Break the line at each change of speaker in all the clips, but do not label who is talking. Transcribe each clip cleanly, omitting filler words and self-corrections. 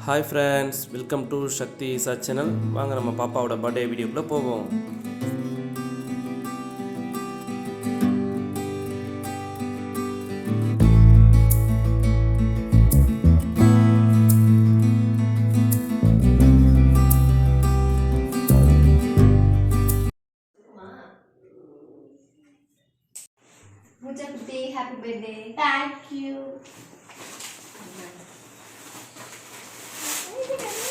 Hi friends, welcome to Sakthi Isha channel. வாங்க நம்ம பாப்பாவோட பர்த்டே வீடியோக்குள்ளே போவோம்.
Mucha kutti, happy birthday. Thank you.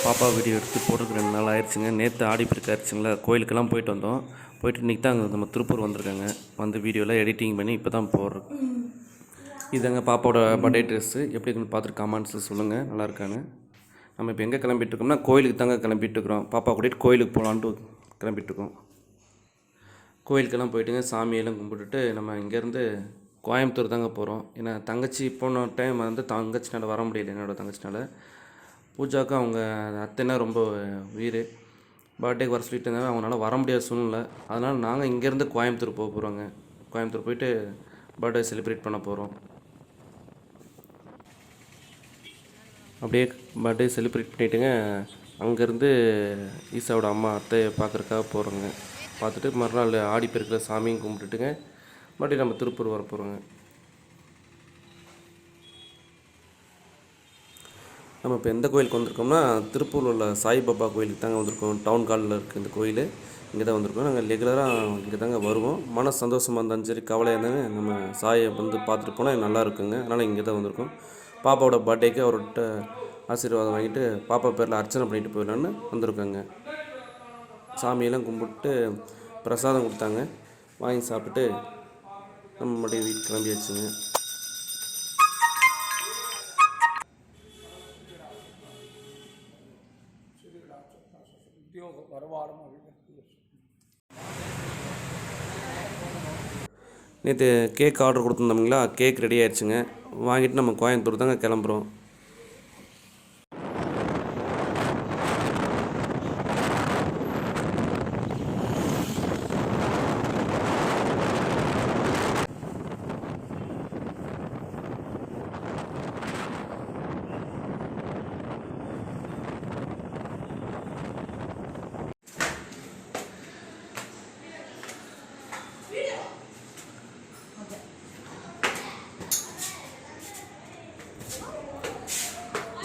பாப்பா வீடியோ எடுத்து போட்டுருக்கு 2 நாள் ஆயிடுச்சுங்க. நேற்று ஆடிப்பெருக்கு ஆயிடுச்சுங்களா, கோயிலுக்கெல்லாம் போயிட்டு வந்தோம். போயிட்டு இன்றைக்கி தான் அங்கே நம்ம திருப்பூர் வந்திருக்காங்க. வந்து வீடியோவில் எடிட்டிங் பண்ணி இப்போ தான் போடுறோம். இதாங்க பாப்பாவோட பர்த்டே ட்ரெஸ்ஸு. எப்படி இருக்குன்னு பார்த்துட்டு கமெண்ட்ஸில் சொல்லுங்கள், நல்லா இருக்காங்க. நம்ம இப்போ எங்கே கிளம்பிட்டுருக்கோம்னா கோயிலுக்கு தாங்க கிளம்பிட்டுருக்குறோம். பாப்பா கூட்டிகிட்டு கோயிலுக்கு போகலான்ட்டு கிளம்பிட்டுருக்கோம். கோயிலுக்கெல்லாம் போயிட்டுங்க சாமியெல்லாம் கும்பிட்டுட்டு நம்ம இங்கேருந்து கோயம்புத்தூர் தாங்க போகிறோம். ஏன்னா தங்கச்சி போன டைம் வந்து தங்கச்சினால் வர முடியல, என்னோடய தங்கச்சினால். பூஜாவுக்கு அவங்க அத்தைனா ரொம்ப உயிர். பர்த்டேக்கு வர சொல்லிட்டு இருந்தாங்க, அவங்களால வர முடியாத சூழ்நிலை. அதனால் நாங்கள் இங்கேருந்து கோயம்புத்தூர் போக போகிறோங்க. கோயம்புத்தூர் போயிட்டு பர்த்டே செலிப்ரேட் பண்ண போகிறோம். அப்படியே பர்த்டே செலிப்ரேட் பண்ணிவிட்டுங்க அங்கேருந்து ஈசாவோட அம்மா அத்தையை பார்க்குறக்காக போகிறோங்க. பார்த்துட்டு மறுநாள் ஆடிப்பெருக்கில் சாமியும் கும்பிட்டுட்டுங்க மறுபடியும் நம்ம திருப்பூர் வர போகிறோங்க. நம்ம இப்போ எந்த கோயிலுக்கு வந்திருக்கோம்னா திருப்பூரில் உள்ள சாய்பாபா கோயிலுக்கு தாங்க வந்திருக்கோம். டவுன் காலில் இருக்குது இந்த கோயில். இங்கே தான் வந்திருக்கோம். நாங்கள் ரெகுலராக இங்கே தாங்க வருவோம். மன சந்தோஷமாக இருந்தாலும் சரி, கவலையாக இருந்தாலும் நம்ம சாயை வந்து பார்த்துட்டு போனால் நல்லா இருக்குங்க. அதனால் இங்கே தான் வந்திருக்கோம். பாப்பாவோட பர்த்டேக்கு அவர்கிட்ட ஆசீர்வாதம் வாங்கிட்டு பாப்பா பேரில் அர்ச்சனை பண்ணிட்டு போயிடலான்னு வந்திருக்கோங்க. சாமியெல்லாம் கும்பிட்டு பிரசாதம் கொடுத்தாங்க, வாங்கி சாப்பிட்டு நம்ம மறுபடியும் வீட்டுக்கு கிளம்பியாச்சுங்க. நேற்று கேக் ஆர்டர் கொடுத்துருந்தோம்ங்களா, கேக் ரெடி ஆயிடுச்சுங்க. வாங்கிட்டு நம்ம கோயம்புத்தூர் தாங்க கிளம்புறோம்.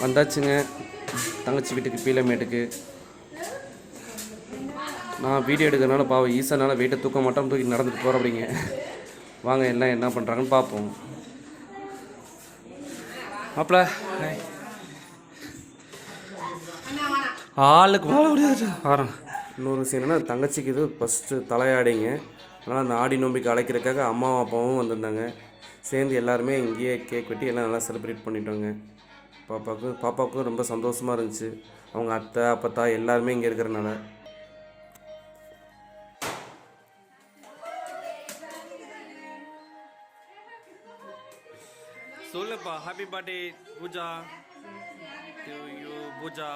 வந்தாச்சுங்க தங்கச்சி வீட்டுக்கு, பீலமேட்டுக்கு. நான் வீடியோ எடுக்கிறதுனால பாவம் ஈசானால வெயிட்டை தூக்க மாட்டோம், தூக்கி நடந்துட்டு போகிற அப்படிங்க. வாங்க எல்லாம் என்ன பண்ணுறாங்கன்னு பார்ப்போம். மாப்பிள்ள ஆளுக்கு வாழ முடியாது ஆரம். இன்னொரு விஷயம் என்னென்னா, தங்கச்சிக்கு இது ஃபஸ்ட்டு தலையாடிங்க. அதனால் அந்த ஆடி நோம்பிக்கு அழைக்கிறதுக்காக அம்மாவும் அப்பாவும் வந்திருந்தாங்க. சேர்ந்து எல்லாருமே இங்கேயே கேக் வெட்டி எல்லாம் நல்லா செலிப்ரேட் பண்ணிட்டோங்க. பாப்பாவுக்கும் ரொம்ப சந்தோஷமாக இருந்துச்சு. அவங்க அத்தை அப்பத்தா எல்லாருமே இங்கே இருக்கிறனால. சொல்லுப்பா, happy birthday Pooja to you. Pooja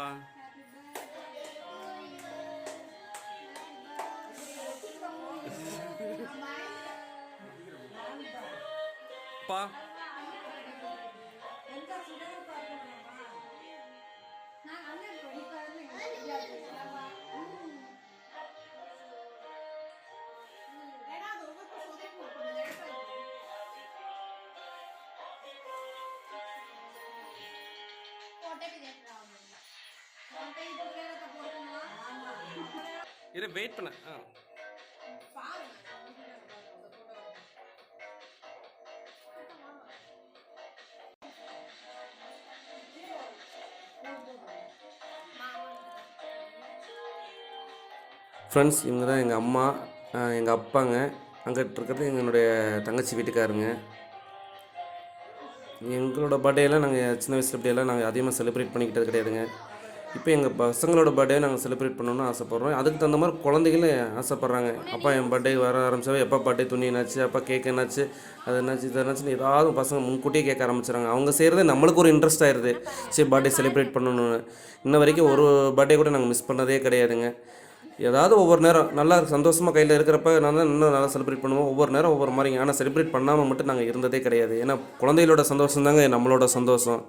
பா இரு, வெயிட் பண்ண. ஃப்ரெண்ட்ஸ், இவங்க தான் எங்கள் அம்மா, எங்கள் அப்பாங்க. அங்கிட்டு இருக்கிறது எங்களுடைய தங்கச்சி வீட்டுக்காருங்க. எங்களோட பர்த்டேலாம் நாங்கள் சின்ன வயசில் இப்படியெல்லாம் நாங்கள் அதிகமாக செலிப்ரேட் பண்ணிக்கிட்டது கிடையாதுங்க. இப்போ எங்கள் பசங்களோட பர்த்டே நாங்கள் செலிப்ரேட் பண்ணணும்னு ஆசைப்பட்றோம். அதுக்கு தகுந்த மாதிரி குழந்தைகளும் ஆசைப்பட்றாங்க. அப்பா என் பர்த்டே வர ஆரம்பிச்சாவே எப்போ பர்த்டே துணி என்னாச்சு, அப்பா கேக் என்னாச்சு, அது என்னாச்சு, இது என்னாச்சுன்னு ஏதாவது பசங்க முன்கூட்டியே கேட்க ஆரம்பிச்சிடுறாங்க. அவங்க செய்கிறது நம்மளுக்கு ஒரு இன்ட்ரெஸ்ட் ஆயிடுது. சரி, பர்த்டே செலிப்ரேட் பண்ணணும்னு. இன்ன வரைக்கும் ஒரு பர்த்டே கூட நாங்கள் மிஸ் பண்ணதே கிடையாதுங்க. ஏதாவது ஒவ்வொரு நேரம் நல்லா சந்தோஷமாக கையில் இருக்கிறப்ப நான் தான் இன்னும் நல்லா செலிப்ரேட் பண்ணுவோம். ஒவ்வொரு நேரம் ஒவ்வொரு மாதிரிங்க. ஆனால் செலிப்ரேட் பண்ணாமல் மட்டும் நாங்கள் இருந்ததே கிடையாது. ஏன்னா குழந்தைகளோட சந்தோஷம் தாங்க நம்மளோட சந்தோஷம்.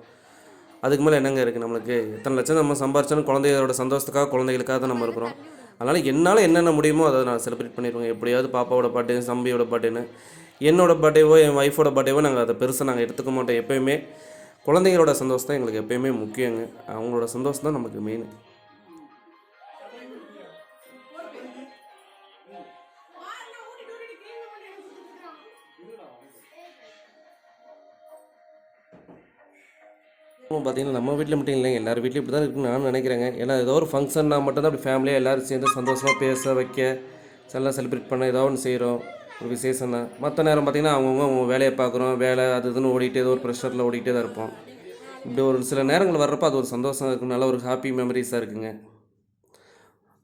அதுக்கு மேலே என்னங்க இருக்குது நம்மளுக்கு? எத்தனை லட்சம் நம்ம சம்பாரிச்சாலும் குழந்தைகளோட சந்தோஷத்துக்காக குழந்தைகளுக்காக தான் நம்ம இருக்கிறோம். அதனால் என்னால் என்னென்ன முடியுமோ அதை நான் செலிப்ரேட் பண்ணிடுவேங்க. எப்படியாவது பாப்பாவோட பர்த்டே, தம்பியோட பர்த்டேன்னு, என்னோடய பர்த்டேவோ என் ஒய்ஃபோட பர்த்டேவோ நாங்கள் அதை பெருசாக நாங்கள் எடுத்துக்க மாட்டோம். எப்போயுமே குழந்தைங்களோட சந்தோஷம் தான் எங்களுக்கு எப்போயுமே முக்கியங்க. அவங்களோட சந்தோஷம் தான் நமக்கு மெயின். பார்த்தீங்கன்னா நம்ம வீட்டில் மட்டும் இல்லைங்க, எல்லார் வீட்லையும் இப்படி தான் இருக்குன்னு நான் நினைக்கிறேங்க. ஏன்னா ஏதோ ஒரு ஃபங்க்ஷன்னா மட்டும்தான் அப்படி ஃபேமிலியாக எல்லோரும் சேர்ந்து சந்தோஷமாக பேச வைக்க எல்லாம் செலிப்ரேட் பண்ண ஏதோ ஒன்று செய்கிறோம், ஒரு விசேஷம்னா. மற்ற நேரம் பார்த்திங்கன்னா அவங்க வேலையை பார்க்குறோம், வேலை அது இதுன்னு ஓடிக்கிட்டே ஏதோ ஒரு ப்ரெஷரில் ஓடிக்கிட்டே தான் இருப்போம். இப்படி ஒரு சில நேரங்கள் வர்றப்போ அது ஒரு சந்தோஷம் இருக்குது, நல்ல ஒரு ஹாப்பி மெமரிஸாக இருக்குங்க.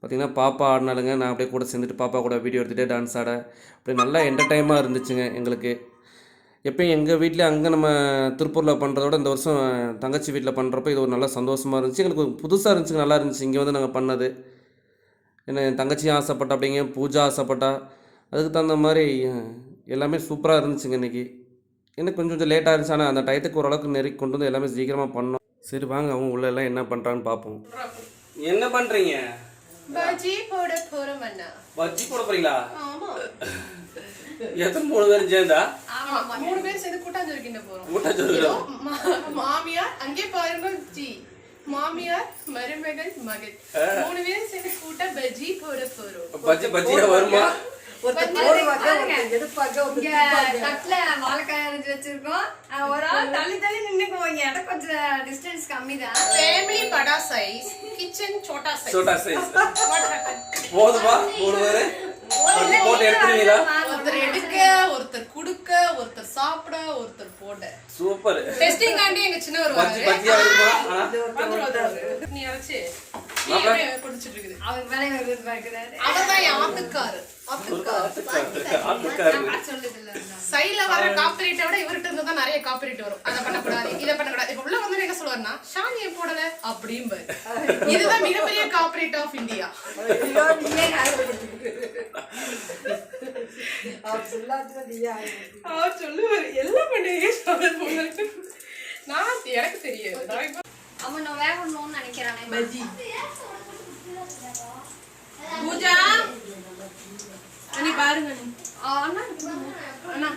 பார்த்திங்கன்னா பாப்பா ஆடினாலுங்க, நான் அப்படியே கூட சேர்ந்துட்டு பாப்பா கூட வீடியோ எடுத்துகிட்டே டான்ஸ் ஆட அப்படியே நல்லா என்டர்டைமாக இருந்துச்சுங்க எங்களுக்கு. எப்போயும் எங்கள் வீட்டில் அங்கே நம்ம திருப்பூரில் பண்ணுறதோட இந்த வருஷம் தங்கச்சி வீட்டில் பண்ணுறப்ப இது ஒரு நல்ல சந்தோஷமாக இருந்துச்சு. எங்களுக்கு புதுசாக இருந்துச்சுங்க, நல்லா இருந்துச்சு இங்கே வந்து நாங்கள் பண்ணது. ஏன்னா என் தங்கச்சியும் ஆசைப்பட்டா, அப்படிங்க பூஜா ஆசைப்பட்டா, அதுக்கு தகுந்த மாதிரி எல்லாமே சூப்பராக இருந்துச்சுங்க இன்றைக்கி. எனக்கு கொஞ்சம் லேட்டாக இருந்துச்சு, ஆனால் அந்த டயத்துக்கு ஓரளவுக்கு நெருக்கி கொண்டு வந்து எல்லாமே சீக்கிரமாக பண்ணோம். சரி வாங்க அவங்க உள்ள எல்லாம் என்ன பண்ணுறான்னு பார்ப்போம். என்ன பண்ணுறீங்க?
பஜ்ஜி போட போறோம் அண்ணா.
பஜ்ஜி போட போறீங்களா?
ஆமா.
எத்தனை 3 பேரும் சேர்ந்தா?
ஆமா 3 பேர் சேர்ந்து கூட்டாஞ்சோறு கிண்ட போறோம்.
கூட்டாஞ்சோறு
மாமியார் அங்கே பாருங்க ஜி, மாமியார் மருமகள் மகள் 3 பேரும் சேர்ந்து கூட்ட பஜ்ஜி போட போறோம்.
பஜ்ஜியா வருமா?
தட்டுல வாழைக்காய் அரைஞ்சு வச்சிருக்கோம். ஒரு ஆள் தள்ளி தள்ளி நின்னுக்குவோங்க. இடம் கொஞ்சம் டிஸ்டன்ஸ் கம்மி தான்.
ஃபேமிலி படா சைஸ், கிச்சன் छोटा சைஸ்.
போதுமா? 3 பேரு போட்டு எடுத்துறீங்களா?
ஒருத்தர் எடுக்க, ஒருத்தர் குடுக்க, ஒருத்தர் சாப்பிட, ஒருத்தர் போட.
சூப்பர்.
டெஸ்டிங் காண்டி எங்க சின்னவர் வராரு.
பஜ்ஜியா இருக்குமா?
நீ அரைச்சு நீ அப்படியே குடிச்சிட்டு இருக்குது.
அவர் வேலை வருது பாக்குறாரு.
அவர்தான் என் ஆத்துக்காரு. சைடுல வர காப்பிரைட்டை விட இவர்கிட்ட இருந்து தான் நிறைய காப்பிரைட் வரும். அதை பண்ணக்கூடாது, இதை பண்ணக்கூடாது. இப்ப உள்ள வந்து என்ன சொல்லுவாருன்னா, ஷானியை போடல அப்படிம்பாரு. இதுதான் மிகப்பெரிய காப்பிரைட் ஆஃப் இந்தியா. அவர் சொல்லுவாரு எல்லாம் பண்ணுவீங்க. நான் எனக்கு தெரியாது.
அவன் நான் வேற ஒண்ணுன்னு நினைக்கிறானே.
பஜ்ஜி பூஜா அண்ணி பாருங்க நீ.
அண்ணா
அண்ணா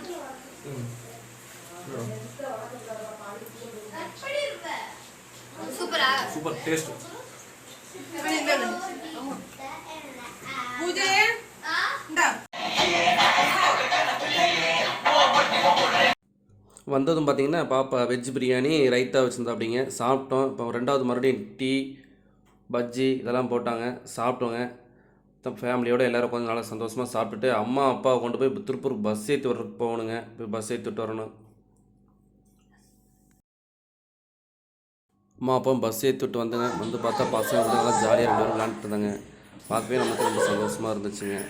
சூப்பரா?
Super taste.
பூஜே இந்தா.
வந்ததும் பார்த்தீங்கன்னா பாப்பா வெஜ் பிரியாணி ரைத்தா வச்சுருந்தா அப்படிங்க, சாப்பிட்டோம். இப்போ ரெண்டாவது மறுபடியும் டீ பஜ்ஜி இதெல்லாம் போட்டாங்க, சாப்பிட்டோங்க. ஃபேமிலியோடு எல்லோரும் கொஞ்சம் நல்லா சந்தோஷமாக சாப்பிட்டுட்டு அம்மா அப்பாவை கொண்டு போய் திருப்பூர் பஸ் ஏற்றி வர்றதுக்கு போகணுங்க. போய் பஸ் ஏற்றிட்டு வரணும். அம்மா அப்பாவும் பஸ் ஏற்றிட்டு வந்தேங்க. வந்து பார்த்தா பசங்க நல்லா ஜாலியாக 2 பேரும் விளாண்டுட்டு இருந்தாங்க. பார்க்கவே நமக்கு ரொம்ப சந்தோஷமாக இருந்துச்சுங்க.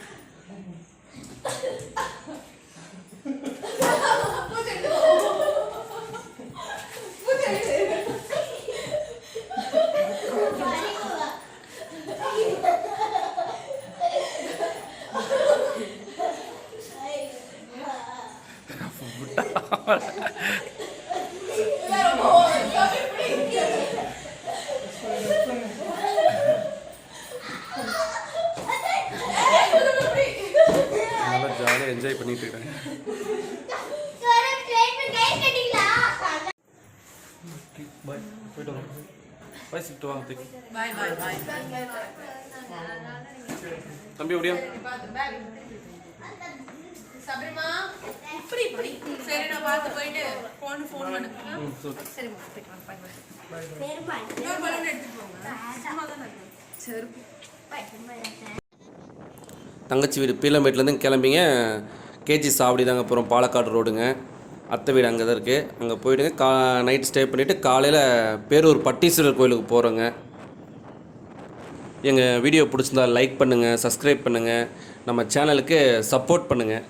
நல்லா ஜாலியாக என்ஜாய் பண்ணிட்டு இருக்காங்க. போயிட்டு வாங்க. பாய் சிட்டு வாங்க.
Bye bye bye.
தம்பி அப்படியா?
சபரிமா இப்படி இப்படி. சரி நான் பார்த்து போயிட்டு ஃபோன் பண்ணு.
சரி போய் பை பை.
இன்னொரு பலூன் எடுத்துட்டு போங்க. சும்மா தான் இருக்கு. சரி
பை.
தங்கச்சி வீடு பீலம்பேட்லேருந்து கிளம்பிங்க. கேஜி சாவடி தாங்க போகிறோம். பாலக்காடு ரோடுங்க. அத்தை வீடு அங்கே தான் இருக்குது. அங்கே போயிட்டுங்க நைட் ஸ்டே பண்ணிவிட்டு காலையில் பேரூர் பட்டீஸ்வரர் கோயிலுக்கு போகிறோங்க. எங்கள் வீடியோ பிடிச்சிருந்தா லைக் பண்ணுங்கள், சப்ஸ்கிரைப் பண்ணுங்கள், நம்ம சேனலுக்கு சப்போர்ட் பண்ணுங்கள்.